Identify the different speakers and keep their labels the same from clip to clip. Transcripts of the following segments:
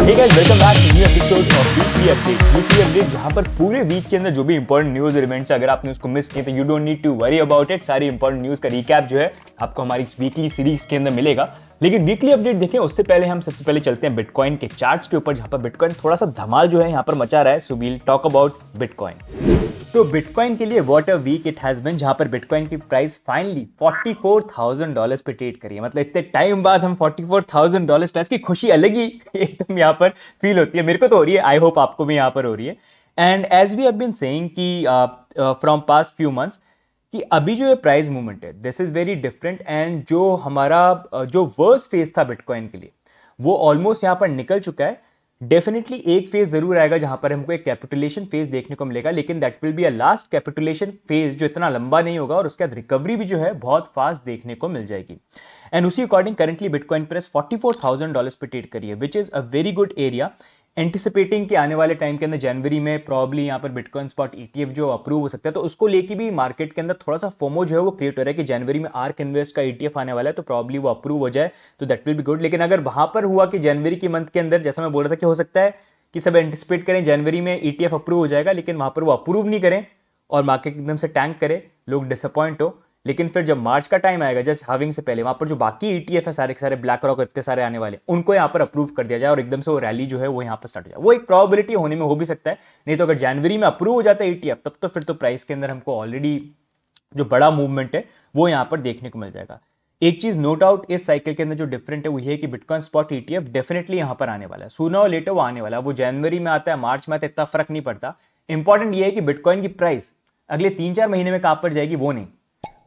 Speaker 1: Hey guys, welcome back to new episode of Weekly Update. Weekly Update जहाँ पर पूरे week के अंदर जो भी इंपॉर्टेंट न्यूज और इवेंट्स अगर आपने उसको मिस किए तो you don't need to worry about it. सारी इंपॉर्टेंट न्यूज का रिकैप जो है आपको हमारी वीकली सीरीज के अंदर मिलेगा. लेकिन वीकली अपडेट देखें उससे पहले हम सबसे पहले चलते हैं बिटकॉइन के चार्ट्स के ऊपर, जहां पर बिटकॉइन थोड़ा सा धमाल जो है यहाँ पर मचा रहा है. So we'll talk about bitcoin. तो बिटकॉइन के लिए what a week it has been, जहां पर बिटकॉइन की प्राइस फाइनली $44,000 पे ट्रेड करी है. मतलब इतने टाइम बाद हम $44,000 पे, इसकी खुशी अलग ही एकदम यहाँ पर फील होती है. मेरे को तो हो रही है, आई होप आपको भी यहाँ पर हो रही है. And as we have been saying कि फ्रॉम पास्ट फ्यू मंथ्स कि अभी जो ये प्राइस मूवमेंट है this is very different. And जो हमारा जो वर्स्ट फेज था बिटकॉइन के लिए वो ऑलमोस्ट यहाँ पर निकल चुका है. डेफिनेटली एक फेज जरूर आएगा जहां पर हमको एक कैपिटुलेशन फेज देखने को मिलेगा, लेकिन that will be a last capitulation phase जो इतना लंबा नहीं होगा और उसके बाद रिकवरी भी जो है बहुत फास्ट देखने को मिल जाएगी. एंड उसी अकॉर्डिंग करंटली बिटकॉइन प्राइस $44,000 पे ट्रेड करी है, which is a very good area. Anticipating कि आने वाले टाइम के अंदर जनवरी में प्रॉब्ली यहाँ पर बिटकॉइन स्पॉट ETF जो अप्रूव हो सकता है, तो उसको लेके भी मार्केट के अंदर थोड़ा सा फोमो जो है वो क्रिएट हो रहा है कि जनवरी में आर्क इन्वेस्ट का ETF आने वाला है, तो प्रॉब्ली वो अप्रूव हो जाए तो दैट विल बी गुड. लेकिन अगर वहां पर हुआ कि जनवरी के मंथ के अंदर, जैसा मैं बोल रहा था कि हो सकता है कि सब एंटिसिपेट करें जनवरी में ETF अप्रूव हो जाएगा, लेकिन वहां पर वो अप्रूव नहीं करें और मार्केट एकदम से टैंक करे, लोग डिसअपॉइंट हो. लेकिन फिर जब मार्च का टाइम आएगा जस्ट हाविंग से पहले, वहां पर जो बाकी ETF है सारे के सारे ब्लैक रॉक इतने सारे आने वाले, उनको यहाँ पर अप्रूव कर दिया जाए और एकदम से वो रैली जो है वो यहाँ पर स्टार्ट हो जाए. वो एक प्रोबेबिलिटी होने में हो भी सकता है. नहीं तो अगर जनवरी में अप्रूव हो जाता है ETF, तब तो फिर तो प्राइस के अंदर हमको ऑलरेडी जो बड़ा मूवमेंट है वो यहाँ पर देखने को मिल जाएगा. एक चीज नोट आउट इस साइकिल के अंदर जो डिफरेंट है वो ये है कि बिटकॉइन स्पॉट ETF डेफिनेटली यहाँ पर आने वाला है. सूनर और लेटर वो आने वाला है. वो जनवरी में आता है, मार्च में आता है, इतना फर्क नहीं पड़ता. इंपॉर्टेंट ये है कि बिटकॉइन की प्राइस अगले 3-4 महीने में कहां पर जाएगी वो नहीं,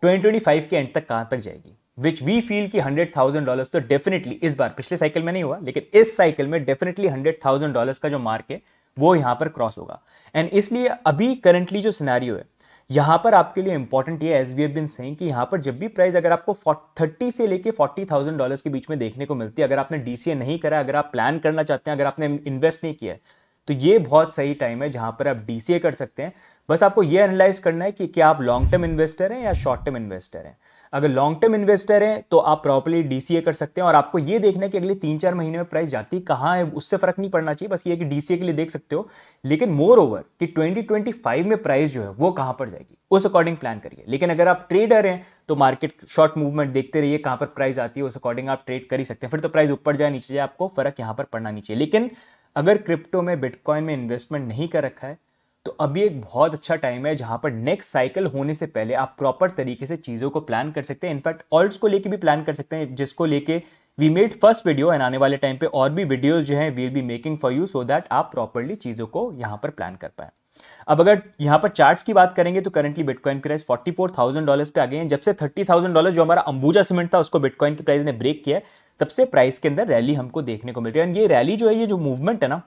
Speaker 1: 2025 के एंड तक कहां तक जाएगी, विच वी फील कि $100,000 तो डेफिनेटली इस बार, पिछले साइकिल में नहीं हुआ लेकिन इस साइकिल में डेफिनेटली $100,000 का जो मार्क है वो यहां पर क्रॉस होगा. एंड इसलिए अभी करंटली जो सिनेरियो है यहां पर आपके लिए इंपॉर्टेंट ये, as we have been saying, कि यहां पर जब भी प्राइस अगर आपको 30 से लेके $40,000 के बीच में देखने को मिलती है, अगर आपने DCA नहीं करा, अगर आप प्लान करना चाहते हैं, अगर आपने इन्वेस्ट नहीं किया है, तो ये बहुत सही टाइम है जहां पर आप DCA कर सकते हैं. बस आपको ये एनालाइज करना है कि क्या आप लॉन्ग टर्म इन्वेस्टर हैं या शॉर्ट टर्म इन्वेस्टर हैं. अगर लॉन्ग टर्म इन्वेस्टर हैं तो आप प्रॉपर्ली DCA कर सकते हैं और आपको ये देखना है कि अगले 3-4 महीने में प्राइस जाती कहां है, उससे फर्क नहीं पड़ना चाहिए. बस ये कि DCA के लिए देख सकते हो, लेकिन मोर ओवर कि 2025 में प्राइस जो है वो कहां पर जाएगी उस अकॉर्डिंग प्लान करिए. लेकिन अगर आप ट्रेडर हैं तो मार्केट शॉर्ट मूवमेंट देखते रहिए, कहां पर प्राइस आती है उस अकॉर्डिंग आप ट्रेड कर ही सकते हैं. फिर तो प्राइस ऊपर जाए नीचे जाए आपको फर्क यहां पर पड़ना नहीं चाहिए. लेकिन अगर क्रिप्टो में, बिटकॉइन में इन्वेस्टमेंट नहीं कर रखा है तो अभी एक बहुत अच्छा टाइम है जहां पर नेक्स्ट साइकिल होने से पहले आप प्रॉपर तरीके से चीजों को प्लान कर सकते हैं. इनफैक्ट ऑल्ट्स को लेके भी प्लान कर सकते हैं, जिसको लेके we made first video. And आने वाले टाइम पे और भी वीडियोस जो हैं we'll be making for you, so that आप प्रॉपर्ली चीजों को यहां पर प्लान कर पाए. अब अगर यहां पर चार्ट्स की बात करेंगे तो करंटली बिटकॉइन की प्राइस $44,000 पे आ गए हैं. जब से $30,000 जो हमारा अंबुजा सीमेंट था उसको बिटकॉइन की प्राइस ने ब्रेक किया है, तब से प्राइस के अंदर रैली हमको देखने को मिल रही है. एंड ये रैली जो है, ये जो मूवमेंट है ना,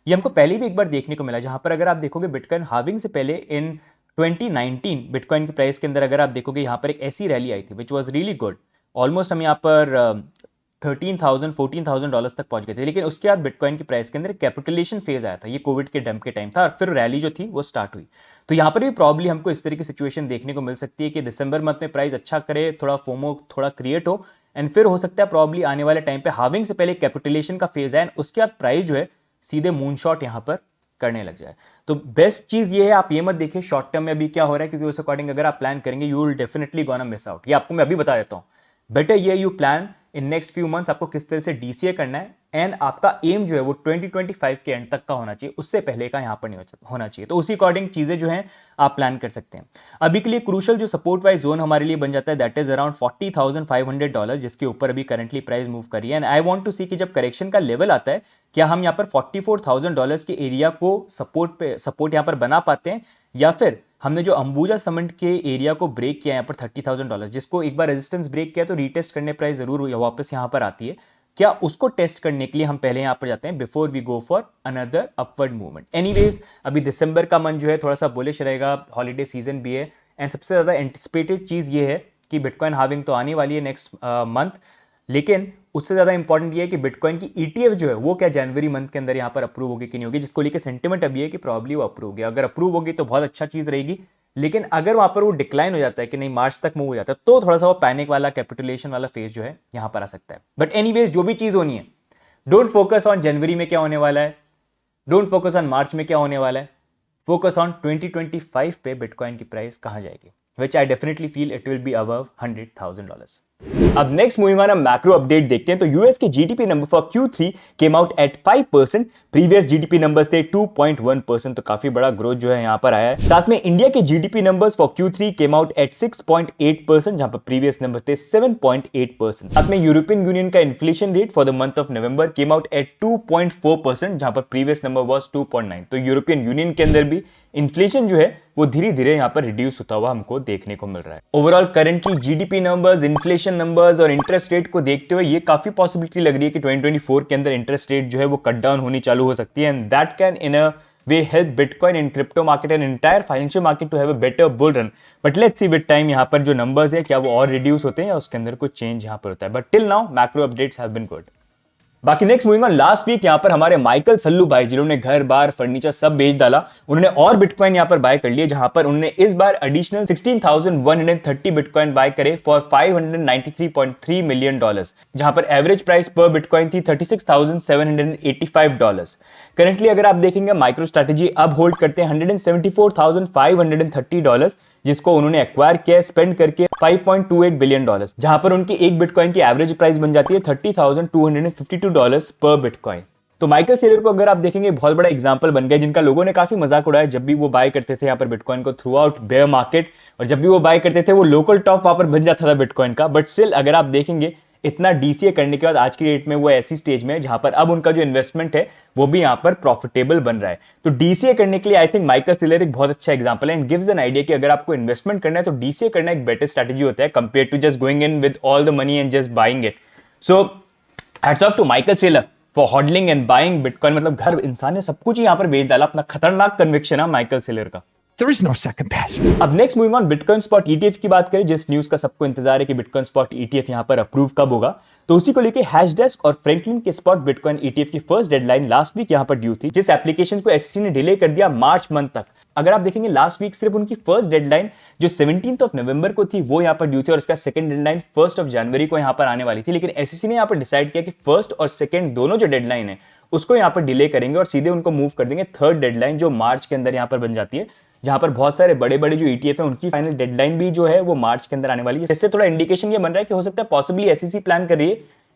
Speaker 1: ये हमको पहले भी एक बार देखने को मिला, जहां पर अगर आप देखोगे बिटकॉइन हार्विंग से पहले इन 2019 बिटकॉइन की प्राइस के अंदर अगर आप देखोगे यहां पर एक ऐसी रैली आई थी which was really good. Almost हम यहां पर $13,000-14,000 तक पहुंच गए थे. लेकिन उसके बाद बिटकॉइन की प्राइस के अंदर कैपिटुलेशन फेज आया था, ये कोविड के डंप के टाइम था, और फिर रैली जो थी वो स्टार्ट हुई. तो यहां पर भी प्रॉब्ली हमको इस तरह की सिचुएशन देखने को मिल सकती है कि दिसंबर मंथ में प्राइस अच्छा करे, थोड़ा फोमो थोड़ा क्रिएट हो, एंड फिर हो सकता है प्रॉब्ली आने वाले टाइम पे हार्विंग से पहले कैपिटुलेशन का फेज है, एंड उसके बाद प्राइस जो है सीधे मूनशॉट यहां पर करने लग जाए. तो बेस्ट चीज ये है, आप ये मत देखिए शॉर्ट टर्म में अभी क्या हो रहा है, क्योंकि उस अकॉर्डिंग अगर आप प्लान करेंगे you will definitely gonna miss out. ये आपको मैं अभी बता देता हूं. बेटर ये you plan in next few months आपको किस तरह से DCA करना है, एंड आपका एम जो है वो 2025 के एंड तक का होना चाहिए, उससे पहले का यहां पर नहीं होना चाहिए. तो उसी अकॉर्डिंग चीजें जो हैं आप प्लान कर सकते हैं. अभी के लिए क्रूशल जो सपोर्ट वाइज जोन हमारे लिए बन जाता है दैट इज अराउंड $40,500, जिसके ऊपर अभी करंटली प्राइस मूव करी है. And I want to see कि जब करेक्शन का लेवल आता है क्या हम यहाँ पर $44,000 के एरिया को सपोर्ट यहाँ पर बना पाते हैं, या फिर हमने जो अंबुजा सीमेंट के एरिया को ब्रेक किया यहाँ पर $30,000, जिसको एक बार रेजिस्टेंस ब्रेक किया तो रीटेस्ट करने प्राइस जरूर वापस यहाँ पर आती है, क्या उसको टेस्ट करने के लिए हम पहले यहां पर जाते हैं before we go for another upward movement. Anyways अभी दिसंबर का मंथ जो है थोड़ा सा बुलिश रहेगा, हॉलीडे सीजन भी है, एंड सबसे ज्यादा एंटिसिपेटेड चीज ये है कि बिटकॉइन हार्विंग तो आने वाली है नेक्स्ट मंथ, लेकिन उससे ज्यादा इंपॉर्टेंट ये है कि बिटकॉइन की ETF जो है वो क्या जनवरी मंथ के अंदर यहां पर अप्रूव होगी कि नहीं होगी, जिसको लेकर सेंटिमेंट अभी है कि प्रॉब्ली वो अप्रूव होगी. अगर अप्रूव होगी तो बहुत अच्छा चीज रहेगी, लेकिन अगर वहां पर वो डिक्लाइन हो जाता है कि नहीं मार्च तक मूव हो जाता है, तो थोड़ा सा वो पैनिक वाला कैपिटुलेशन वाला फेज जो है यहां पर आ सकता है. बट एनीवेज जो भी चीज होनी है डोंट फोकस ऑन जनवरी में क्या होने वाला है, डोंट फोकस ऑन मार्च में क्या होने वाला है, फोकस ऑन 2025 पे बिटकॉइन की प्राइस कहां जाएगी, which I definitely feel it will be above $100,000. अब next moving on macro update देखते हैं। तो यूएस के GDP number for Q3 came out at 5%, previous GDP numbers थे 2.1%, तो काफी बड़ा ग्रोथ जो है यहां पर आया है। साथ में इंडिया के GDP numbers for Q3 came out at 6.8%, जहां पर प्रीवियस नंबर थे 7.8%। साथ में यूरोपियन यूनियन का inflation rate for the month of November came out at 2.4%, जहां पर प्रीवियस नंबर वाज 2.9। तो यूरोपियन यूनियन के अंदर भी इन्फ्लेशन जो है वो धीरे धीरे यहां पर रिड्यूस होता हुआ हमको देखने को मिल रहा है। Overall currently GDP numbers, inflation numbers और इंटरेस्ट रेट को देखते हुए ये काफी पॉसिबिलिटी लग रही है कि 2024 के अंदर इंटरेस्ट रेट जो है वो कट डाउन होनी चालू हो सकती है, and that can in a way help bitcoin and crypto market and entire financial market to have a better bull run. But let's see with time यहाँ पर जो नंबर्स है क्या वो और रिड्यूस होते हैं या उसके अंदर कुछ चेंज यहाँ पर होता है, but till now macro updates have been good. बाकी next moving on, last week यहां पर हमारे माइकल सल्लू भाई जिन्होंने घर बार फर्नीचर सब बेच डाला, उन्होंने और बिटकॉइन यहां पर बाय कर लिए, जहां पर उन्होंने इस बार एडिशनल 16,130 बिटकॉइन बाय करे फॉर $593.3 मिलियन, जहां पर एवरेज प्राइस पर बिटकॉइन थी $36,785। करंटली अगर आप देखेंगे माइक्रो स्ट्रेटेजी अब होल्ड करते हैं $174,530, जिसको उन्होंने एक्वायर किया स्पेंड करके $5.28 बिलियन, जहां पर उनकी एक बिटकॉइन की एवरेज प्राइस बन जाती है $30,252 पर बिटकॉइन। तो माइकल सेलर को अगर आप देखेंगे बहुत बड़ा एग्जांपल बन गया, जिनका लोगों ने काफी मजाक उड़ाया जब भी वो बाय करते थे यहाँ पर बिटकॉइन को थ्रू आउट बेयर मार्केट, और जब भी वो बाय करते थे वो लोकल टॉप वहां पर बन जाता था बिटकॉइन का। बट स्टिल अगर आप देखेंगे इतना डीसीए करने के बाद आज की डेट में वो ऐसी स्टेज में है जहां पर अब उनका जो इन्वेस्टमेंट है वो भी यहां पर प्रॉफिटेबल बन रहा है। तो डीसीए करने के लिए आई थिंक माइकल सेलर एक बहुत अच्छा एग्जांपल है, एंड गिव्स एन आइडिया कि अगर आपको इन्वेस्टमेंट करना है तो डीसीए करना एक बेटर स्ट्रेटेजी होता है compare to just going in with all the money and just buying it. So hats off to Michael Saylor for hodling and buying bitcoin, मतलब घर इंसान ने सब कुछ यहां पर बेच डाला, अपना खतरनाक कन्विक्शन है माइकल सेलर का।
Speaker 2: There is no second best.
Speaker 1: अब next moving on bitcoin spot ETF की बात करें, जिस न्यूज का सबको इंतजार है कि बिटकॉइन स्पॉट ईटीएफ यहां पर अप्रूव कब होगा, तो उसी को लेके हैशडेस्क और फ्रैंकलिन के स्पॉट बिटकॉइन ईटीएफ की फर्स्ट डेडलाइन लास्ट वीक यहां पर ड्यू थी, जिस एप्लीकेशन को एसईसी ने डिले कर दिया मार्च मंथ तक। अगर आप देखेंगे लास्ट वीक सिर्फ उनकी फर्स्ट डेडलाइन जो 17 नवंबर को थी वो यहां पर ड्यू थी, और इसका सेकंड डेडलाइन 1 जनवरी को यहां पर आने वाली थी, लेकिन एसईसी ने यहां पर डिसाइड किया कि फर्स्ट और सेकंड दोनों जो डेडलाइन है उसको यहां पर डिले करेंगे और सीधे उनको मूव कर देंगे थर्ड डेडलाइन जो मार्च के अंदर यहां पर बन जाती है, जहां पर बहुत सारे बड़े बड़े जो ईटीएफ है उनकी फाइनल डेडलाइन भी जो है वो मार्च के अंदर आने वाली है। इससे थोड़ा इंडिकेशन ये बन रहा है कि हो सकता है पॉसिबली एसईसी प्लान कर रही है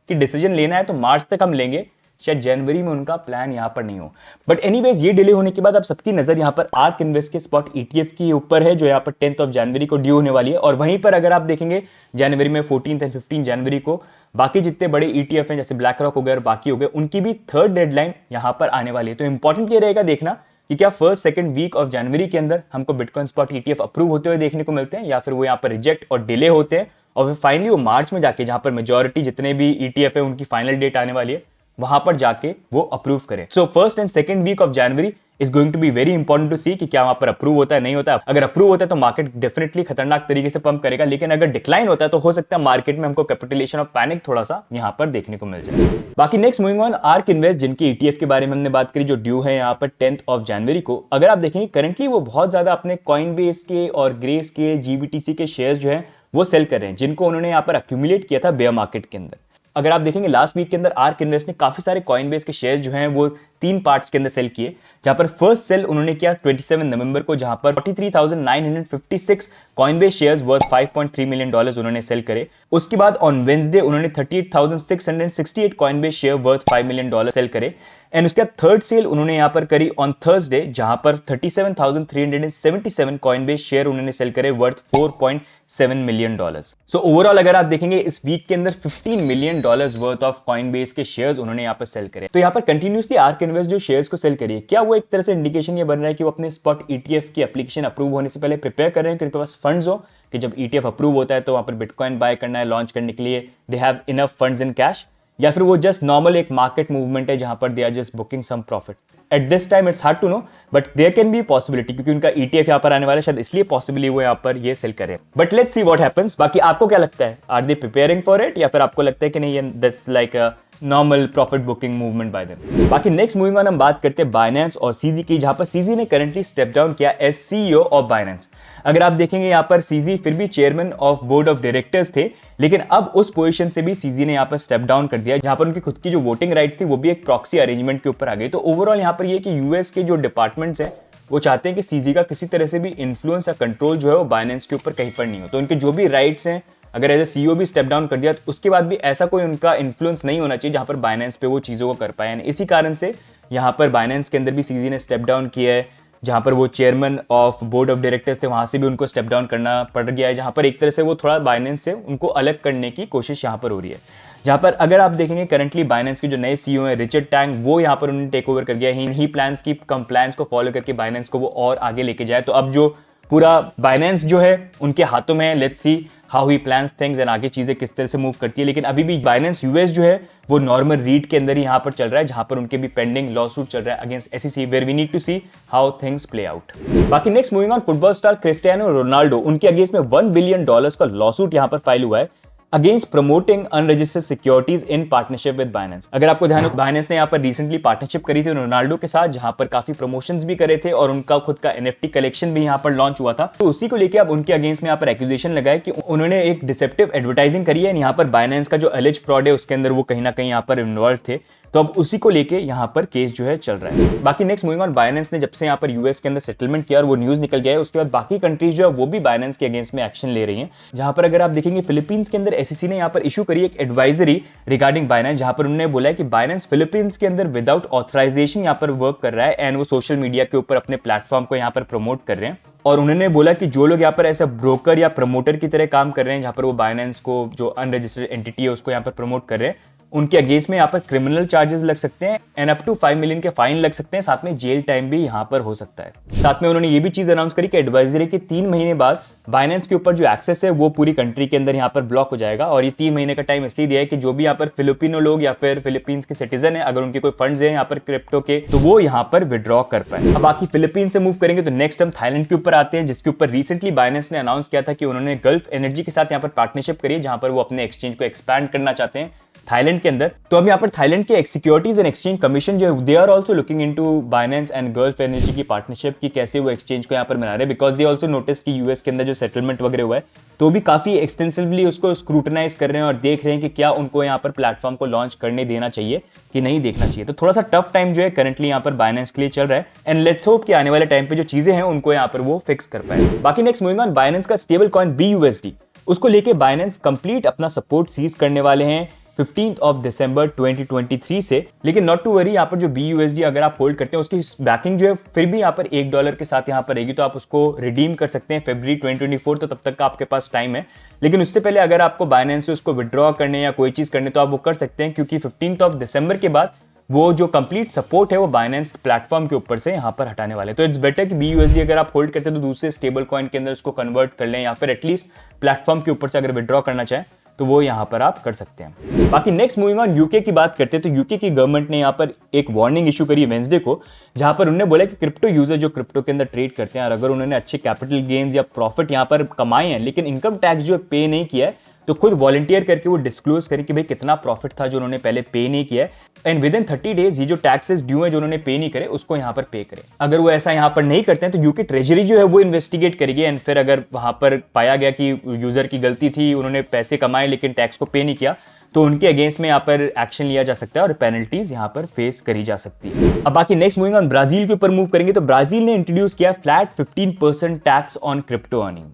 Speaker 1: कि डिसीजन लेना है तो मार्च तक हम लेंगे, शायद जनवरी में उनका प्लान यहां पर नहीं हो। बट एनीवेज ये डिले होने के बाद अब सबकी नजर यहां पर आर्क इन्वेस्ट के स्पॉट ईटीएफ के ऊपर है, जो यहां पर 10 जनवरी को ड्यू होने वाली है, और वहीं पर अगर आप देखेंगे जनवरी में 14 और 15 जनवरी को बाकी जितने बड़े ईटीएफ हैं जैसे ब्लैक रॉक वगैरह बाकी हो गए, उनकी भी थर्ड डेडलाइन यहां पर आने वाली है। तो इंपॉर्टेंट ये रहेगा देखना कि क्या फर्स्ट सेकंड वीक ऑफ जनवरी के अंदर हमको बिटकॉइन स्पॉट ईटीएफ अप्रूव होते हुए देखने को मिलते हैं, या फिर वो यहाँ पर रिजेक्ट और डिले होते हैं, और फिर फाइनली वो मार्च में जाके जहां पर मेजॉरिटी जितने भी ईटीएफ है उनकी फाइनल डेट आने वाली है वहां पर जाके वो अप्रूव करें। So first and second week of January is going to be very important to see कि क्या वहां पर अप्रूव होता है नहीं होता है। अगर अप्रूव होता है तो मार्केट डेफिनेटली खतरनाक तरीके से पंप करेगा, लेकिन अगर डिक्लाइन होता है तो हो सकता है मार्केट में हमको कैपिटुलेशन और पैनिक थोड़ा सा यहां पर देखने को मिल जाए। बाकी next moving on arc invest, जिनकी ईटीएफ के बारे में हमने बात करी जो ड्यू है यहाँ पर 10 जनवरी को। अगर आप देखेंगे करंटली वो बहुत ज्यादा अपने कॉइनबेस के और ग्रेस के जीबीटीसी के शेयर्स जो है वो सेल कर रहे हैं, जिनको उन्होंने यहाँ पर अक्यूमुलेट किया था बेयर मार्केट के अंदर। अगर आप देखेंगे लास्ट वीक के अंदर आर्क इन्वेस्ट ने काफी सारे कॉइनबेस के शेयर्स जो हैं वो 3 पार्ट्स के अंदर सेल किए, जहां पर फर्स्ट सेल उन्होंने किया 27 नवंबर को, जहां पर 43,956 कॉइनबेस शेयर्स वर्थ $5.3 मिलियन उन्होंने सेल करे। उसके बाद ऑन वेडनेसडे उन्होंने 38,668 Coinbase share worth $5 million sell करे, एंड उसके बाद थर्ड सेल उन्होंने यहां पर करी ऑन थर्सडे, जहां पर 37,377 कॉइनबेस शेयर उन्होंने सेल करे वर्थ $4.7 मिलियन। सो ओवरऑल अगर आप देखेंगे इस वीक के अंदर $15 मिलियन वर्थ ऑफ कॉइनबेस के शेयर्स उन्होंने यहां पर सेल करे। तो यहां पर कंटिन्यूसली आर्क इन्वेस्ट जो शेयर्स को सेल करिए, क्या वो एक तरह से इंडिकेशन ये बन रहा है कि वो अपने स्पॉट ईटीएफ की एप्लीकेशन अप्रूव होने से पहले प्रिपेयर कर रहे हैं कि उनके पास फंड्स हो कि जब ईटीएफ अप्रूव होता है तो वहां पर बिटकॉइन बाय करना है लॉन्च करने के लिए, they have enough funds in cash, या फिर वो जस्ट नॉर्मल एक मार्केट मूवमेंट है जहां पर they are just booking some profit. At this time it's hard to know, but there can be possibility, क्योंकि उनका ईटीएफ यहां पर आने वाला है शायद इसलिए पॉसिबली वो यहां पर ये सेल करे। But let's see what happens. बाकी आपको क्या लगता है, are they preparing for it, या फिर आपको लगता है कि नहीं that's like normal profit booking movement by them. बाकी नेक्स्ट मूविंग ऑन हम बात करते हैं बाइनेंस और सीजी की, जहां पर सीजी ने करंटली स्टेप डाउन किया एज सीईओ ऑफ बाइनेंस। अगर आप देखेंगे यहाँ पर सीजी फिर भी chairman of board of directors थे, लेकिन अब उस पोजीशन से भी सीजी ने यहाँ पर स्टेप डाउन कर दिया, जहां पर उनकी खुद की जो वोटिंग राइट्स थी वो भी एक प्रॉक्सी अरेंजमेंट के ऊपर आ गई। तो ओवरऑल यहाँ पर ये कि यूएस के जो डिपार्टमेंट्स हैं वो चाहते हैं कि सीजी का किसी तरह से भी इन्फ्लुएंस या कंट्रोल जो है वो बाइनेंस के ऊपर कहीं पर नहीं हो। तो उनके जो भी राइट्स हैं, अगर एज ए सीईओ भी स्टेप डाउन कर दिया तो उसके बाद भी ऐसा कोई उनका इन्फ्लुएंस नहीं होना चाहिए जहां पर बाइनेंस पे वो चीज़ों को कर पाए। इसी कारण से यहाँ पर बाइनेंस के अंदर भी सीजी ने स्टेप डाउन किया है, जहां पर वो chairman of board of directors थे वहां से भी उनको स्टेप डाउन करना पड़ गया है, जहां पर एक तरह से वो थोड़ा बाइनेंस से उनको अलग करने की कोशिश यहाँ पर हो रही है। जहां पर अगर आप देखेंगे करंटली बाइनेंस के जो नए सीईओ हैं रिचर्ड टैंग, वो यहाँ पर उन्होंने टेक ओवर कर गया है। ही प्लान्स की कंप्लायंस को फॉलो करके बाइनेंस को वो और आगे लेके जाए। तो अब जो पूरा बाइनेंस जो है उनके हाथों में है, let's see how he plans things and आगे चीजें किस तरह से मूव करती है। लेकिन अभी भी बाइनेंस यूएस जो है वो नॉर्मल रीड के अंदर ही यहाँ पर चल रहा है, जहां पर उनके भी पेंडिंग लॉ सूट चल रहा है against SEC, where we need to see how things play out. बाकी next moving on, football star Cristiano Ronaldo, उनके अगेंस्ट में $1 बिलियन का लॉ सूट यहाँ पर फाइल हुआ है against promoting unregistered securities in partnership with Binance. अगर आपको ध्यान हो, बाइनेंस ने यहाँ पर रिसेंटली पार्टनरशिप करी थी रोनाल्डो के साथ, जहां पर काफी प्रमोशंस भी करे थे और उनका खुद का एनएफटी कलेक्शन भी यहाँ पर लॉन्च हुआ था। तो उसी को लेकर अब उनके अगेंस्ट में यहाँ पर एक्यूजेशन लगाए कि उन्होंने एक डिसेप्टिव एडवर्टाइजिंग करी है। यहाँ पर बाइनेंस का जो एलिज फ्रॉड है उसके अंदर वो कहीं ना कहीं यहाँ पर इन्वॉल्व थे। तो अब उसी को लेके यहाँ पर केस जो है चल रहा है। बाकी नेक्स्ट मूविंग ऑन, बाइनेंस ने जब से यहाँ पर यूएस के अंदर सेटलमेंट किया और वो न्यूज निकल गया है, उसके बाद बाकी कंट्रीज जो है वो भी बाइनेंस के अगेंस्ट में एक्शन ले रही हैं। जहां पर अगर आप देखेंगे फिलीपींस के अंदर एसईसी ने यहाँ पर इशू करी एक एडवाइजरी रिगार्डिंग बाइनेंस, जहां पर उन्होंने बोला है कि बाइनेंस फिलीपींस के अंदर विदाउट ऑथराइजेशन यहाँ पर वर्क कर रहा है एंड वो सोशल मीडिया के ऊपर अपने प्लेटफॉर्म को यहाँ पर प्रमोट कर रहे हैं। और उन्होंने बोला कि जो लोग यहाँ पर ऐसा ब्रोकर या प्रमोटर की तरह काम कर रहे हैं, जहां पर वो बाइनेंस को जो अनरजिस्टर्ड एंटिटी है उसको यहाँ पर प्रमोट कर रहे हैं, उनके अगेंस्ट में यहाँ पर क्रिमिनल चार्जेस लग सकते हैं एंड अप टू 5 मिलियन के फाइन लग सकते हैं, साथ में जेल टाइम भी यहाँ पर हो सकता है। साथ में उन्होंने ये भी चीज अनाउंस करी कि एडवाइजरी के 3 महीने बाद बाइनेंस के ऊपर जो एक्सेस है वो पूरी कंट्री के अंदर यहाँ पर ब्लॉक हो जाएगा। और ये 3 महीने का टाइम इसलिए दिया है कि जो भी यहाँ पर फिलिपिनो लोग या फिर फिलीपींस के सिटीजन है, अगर उनके कोई फंड्स हैं यहाँ पर क्रिप्टो के, तो वो यहाँ पर विड्रॉ कर पाए। अब बाकी फिलीपींस से मूव करेंगे तो नेक्स्ट हम थाईलैंड के ऊपर आते हैं, जिसके ऊपर रिसेंटली बाइनेंस ने अनाउंस किया था कि उन्होंने गल्फ एनर्जी के साथ यहाँ पर पार्टनरशिप करी है, जहां पर वो अपने एक्सचेंज को एक्सपैंड करना चाहते हैं थाईलैंड के अंदर। तो अब यहाँ पर थाईलैंड के सिक्योरिटीज एंड एक्सचेंज कमीशन जो है they are also looking into Binance and Gulf Energy की पार्टनरशिप की कैसे वो एक्सचेंज को यहाँ पर बना रहे हैं, बिकॉज दे आल्सो नोटिस कि यूएस के अंदर जो सेटलमेंट वगैरह हुआ है तो भी काफी एक्सटेंसिवली उसको स्क्रूटनाइज कर रहे हैं और देख रहे हैं कि क्या उनको यहाँ पर प्लेटफॉर्म को लॉन्च करने देना चाहिए कि नहीं देखना चाहिए। तो थोड़ा सा टफ टाइम जो है करंटली यहाँ पर बाइनेंस के लिए चल रहा है एंड लेट्स होप कि आने वाले टाइम पे जो चीजें हैं उनको यहाँ पर वो फिक्स कर पाए। बाकी नेक्स्ट मूविंग ऑन, बाइनेंस का स्टेबल कॉइन BUSD, उसको लेके बाइनेंस कंप्लीट अपना सपोर्ट सीज करने वाले हैं 15th of December 2023 से। लेकिन नॉट टू वरी, यहाँ पर जो BUSD अगर आप होल्ड करते हैं उसकी बैकिंग जो है फिर भी यहाँ पर $1 के साथ यहाँ पर रहेगी, तो आप उसको रिडीम कर सकते हैं February 2024, तो तब तक का आपके पास टाइम है। लेकिन उससे पहले अगर आपको बाइनेंस से उसको विड्रॉ करने या कोई चीज करने तो आप वो कर सकते हैं, क्योंकि 15th of December के बाद वो जो कंप्लीट सपोर्ट है वो बाइनेंस प्लेटफॉर्म के ऊपर से यहाँ पर हटाने वाले। तो इट्स बेटर कि BUSD अगर आप होल्ड करते हैं तो दूसरे स्टेबल कॉइन के अंदर उसको कन्वर्ट कर लें, या फिर एटलीस्ट प्लेटफॉर्म के ऊपर से अगर विड्रॉ करना चाहें तो वो यहाँ पर आप कर सकते हैं। बाकी नेक्स्ट मूविंग ऑन, यूके की बात करते हैं तो यूके की गवर्नमेंट ने यहाँ पर एक वार्निंग इशू करी वेंसडे को, जहां पर उन्होंने बोला कि क्रिप्टो यूजर जो क्रिप्टो के अंदर ट्रेड करते हैं और अगर उन्होंने अच्छे कैपिटल गेन्स या प्रॉफिट यहाँ पर कमाए हैं लेकिन इनकम टैक्स जो पे नहीं किया है, तो खुद वॉलंटियर करके वो डिस्क्लोज करें कि भाई कितना प्रॉफिट था जो उन्होंने पहले पे नहीं किया है एंड विद इन 30 डेज ये जो टैक्सेस ड्यू है जो उन्होंने पे नहीं करे उसको यहाँ पर पे करें। अगर वो ऐसा यहाँ पर नहीं करते हैं तो यूके ट्रेजरी जो है वो इन्वेस्टिगेट करेगी एंड फिर अगर वहां पर पाया गया कि यूजर की गलती थी, उन्होंने पैसे कमाए लेकिन टैक्स को पे नहीं किया, तो उनके अगेंस्ट में यहाँ पर एक्शन लिया जा सकता है और पेनल्टीज यहाँ पर फेस करी जा सकती है। अब बाकी नेक्स्ट मूविंग ऑन, ब्राजील के ऊपर मूव करेंगे तो ब्राजील ने इंट्रोड्यूस किया flat 15% tax on crypto earning.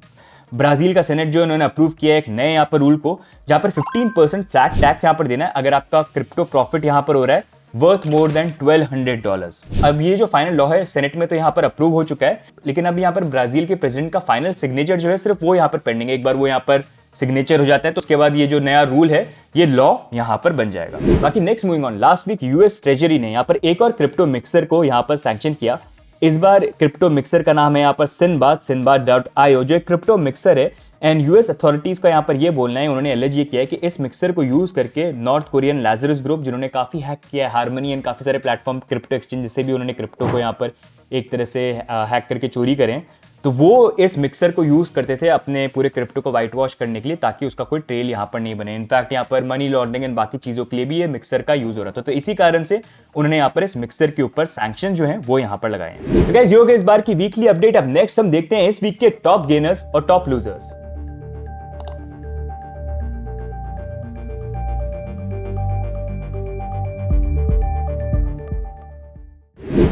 Speaker 1: Brazil का सेनेट जो है उन्होंने अप्रूव किया एक नए यहाँ पर रूल को, जहां पर 15% फ्लैट टैक्स यहाँ पर देना है अगर आपका क्रिप्टो प्रॉफिट यहाँ पर हो रहा है वर्थ मोर देन $1,200। अब ये जो फाइनल लॉ है सेनेट में तो यहाँ पर अप्रूव हो चुका है, लेकिन अब यहाँ पर ब्राजील के प्रेसिडेंट का फाइनल सिग्नेचर जो है सिर्फ वो यहाँ पर पेंडिंग है। एक बार वो यहाँ पर सिग्नेचर हो जाता है तो उसके बाद ये जो नया रूल है ये लॉ यहाँ पर बन जाएगा। बाकी next moving on, last week US treasury ने यहाँ पर एक और क्रिप्टो मिक्सर को यहाँ पर सैंक्शन किया। इस बार क्रिप्टो मिक्सर का नाम है यहाँ पर Sinbad.io, जो एक क्रिप्टो मिक्सर है एंड यूएस अथॉरिटीज का यहाँ पर ये बोलना है, उन्होंने एलिज ये किया है कि इस मिक्सर को यूज करके नॉर्थ कोरियन लाजरस ग्रुप जिन्होंने काफी हैक किया है हार्मनी एंड काफी सारे प्लेटफॉर्म क्रिप्टो एक्सचेंज जिससे भी उन्होंने क्रिप्टो को यहाँ पर एक तरह से हैक करके चोरी करें, तो वो इस मिक्सर को यूज करते थे अपने पूरे क्रिप्टो को व्हाइट वॉश करने के लिए, ताकि उसका कोई ट्रेल यहाँ पर नहीं बने। इनफैक्ट यहाँ पर मनी लॉन्ड्रिंग एंड बाकी चीजों के लिए भी ये मिक्सर का यूज हो रहा था। तो इसी कारण से उन्होंने यहाँ पर इस मिक्सर के ऊपर सैंक्शन जो है वो यहाँ पर लगाए हैं। तो गाइस, ये हो गया इस बार की वीकली अपडेट। अब नेक्स्ट हम देखते हैं इस वीक के टॉप गेनर्स और टॉप लूजर्स।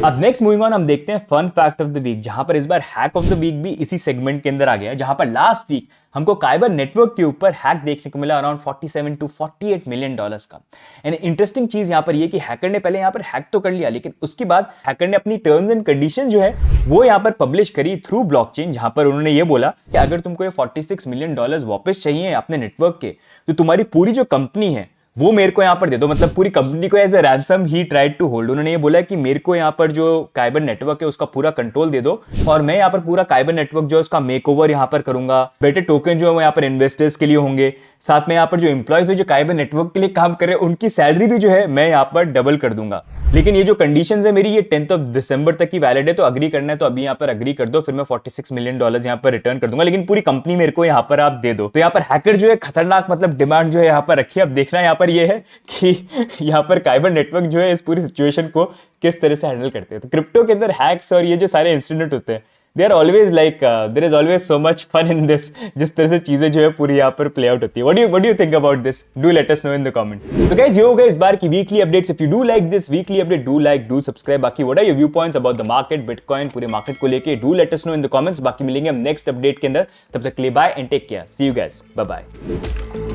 Speaker 1: अब नेक्स्ट मूविंग ऑन हम देखते हैं fun fact of the week, जहां पर इस बार हैक ऑफ द वीक भी इसी सेगमेंट के अंदर आ गया, जहां पर लास्ट वीक हमको काइबर नेटवर्क के ऊपर हैक देखने को मिला अराउंड 47 to 48 मिलियन डॉलर्स का। एंड इंटरेस्टिंग चीज यहां पर ये कि हैकर ने पहले यहां पर हैक तो कर लिया, लेकिन उसके बाद हैकर ने अपनी टर्म्स एंड कंडीशन जो है वो यहां पर पब्लिश करी थ्रू ब्लॉकचेन, जहां पर उन्होंने ये बोला कि अगर तुमको ये 46 मिलियन डॉलर्स वापस चाहिए अपने नेटवर्क के, तो तुम्हारी पूरी जो कंपनी है वो मेरे को यहाँ पर दे दो। मतलब पूरी कंपनी को एज ए रैंसम ही ट्राइड टू होल्ड। उन्होंने ये बोला कि मेरे को यहाँ पर जो काइबर नेटवर्क है उसका पूरा कंट्रोल दे दो, और मैं यहाँ पर पूरा काइबर नेटवर्क जो है उसका मेकओवर यहाँ पर करूंगा। बेटे टोकन जो है वो यहाँ पर इन्वेस्टर्स के लिए होंगे, साथ में यहाँ पर जो एम्प्लॉयज है जो काइबर नेटवर्क के लिए काम कर रहे हैं उनकी सैलरी भी जो है मैं यहाँ पर डबल कर दूंगा। लेकिन ये जो कंडीशंस है मेरी, ये 10th of December तक की वैलिड है, तो अग्री करना है तो अभी यहाँ पर अग्री कर दो, फिर मैं 46 मिलियन डॉलर्स यहाँ पर रिटर्न कर दूंगा, लेकिन पूरी कंपनी मेरे को यहाँ पर आप दे दो। तो यहाँ पर हैकर जो है खतरनाक मतलब डिमांड जो है यहाँ पर रखी है। अब देखना यहाँ पर ये है कि यहाँ पर काइबर नेटवर्क जो है इस पूरी सिचुएशन को किस तरह से हैंडल करते हैं। तो क्रिप्टो के अंदर हैक्स और ये जो सारे इंसिडेंट होते हैं, they are always like there is always so much fun in this, जिस तरह से चीजें जो है पूरी यहाँ पर प्ले आउट होती है। what do you think about this? Do let us know in the comment. तो guys, ये हो गया इस बार की weekly updates. if you do like this weekly update, do subscribe। बाकी what are your viewpoints about the market, bitcoin, पूरे market को लेके do let us know in the comments। बाकी मिलेंगे हम नेक्स्ट अपडेट के अंदर, तब तक के लिए bye and take care. see you guys, bye bye।